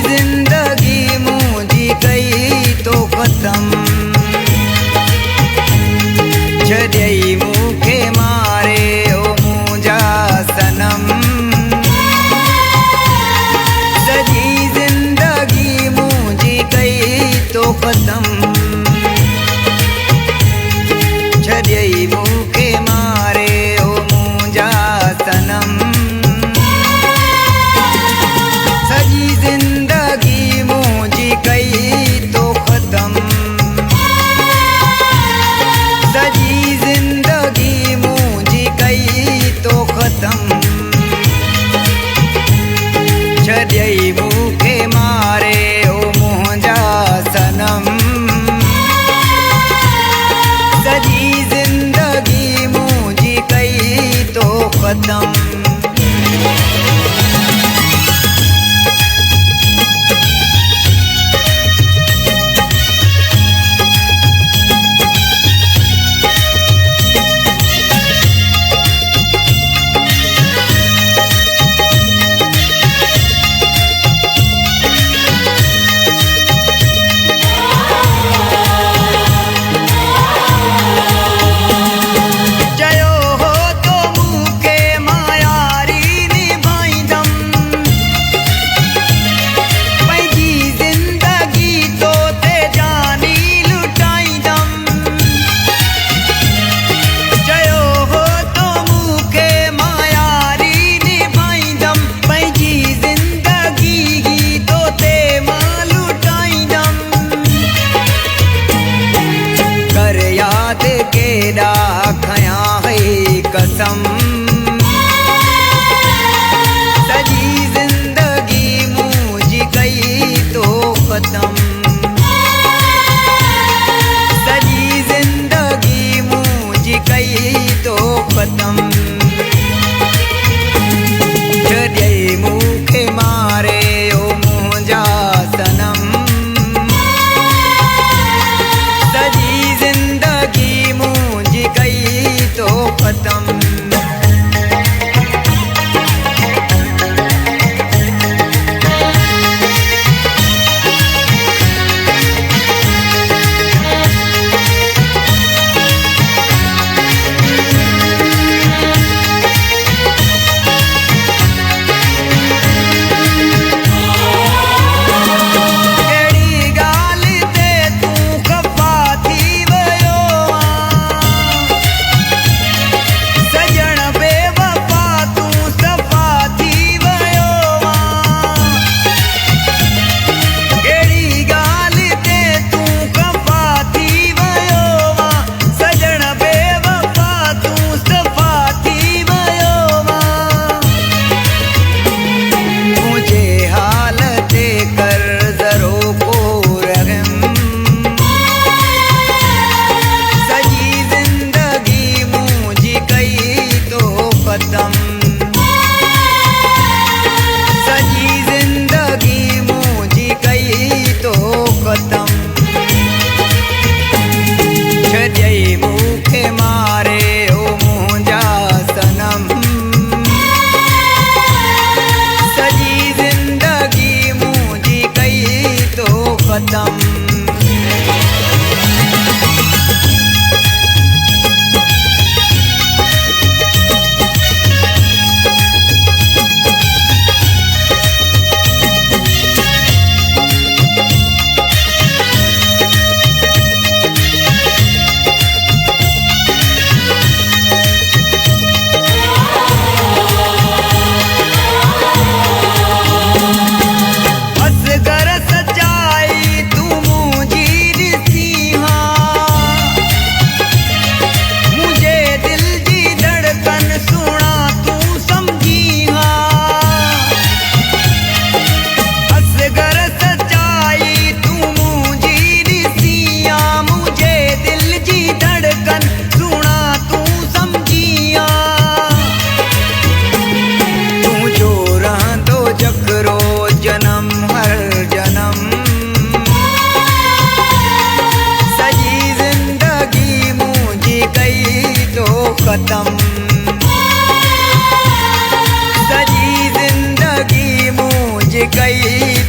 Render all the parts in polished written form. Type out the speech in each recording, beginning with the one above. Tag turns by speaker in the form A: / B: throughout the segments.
A: जिंदगी मुझी गई तो खत्म, छड़ई मुखे मारे ओ मुझा सनम। सजी जिंदगी मुझी गई तो खत्म, छड़ई मुखे मारे ओ मुझा सनम। सजी जिंदगी मुझी गई तो खत्म, सजी जिंदगी मुझी गई तो खत्म, छड़ई मुखे मारे ओ मुझा सनम। सजी जिंदगी मुझी गई तो खत्म। जयो हो तो मुखे माया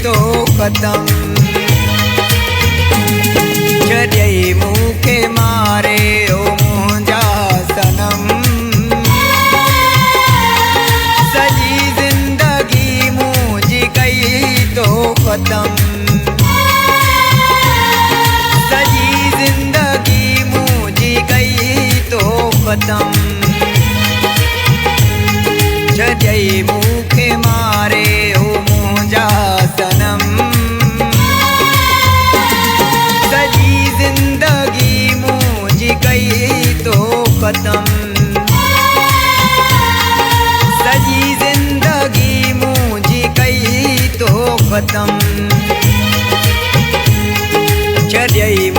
A: तो खत्म छॾियई मूंखे मारे ओ मुंहिंजा सनम सॼी ज़िंदगी मुंहिंजी कई तो खत्म सॼी ज़िंदगी मुंहिंजी कई तो खत्म छॾियई मूंखे मारे ओ मुंहिंजा सनम सॼी ज़िंदगी मुंहिंजी कई तो खत्म सॼी ज़िंदगी मुंहिंजी कई तो खत्म छॾियई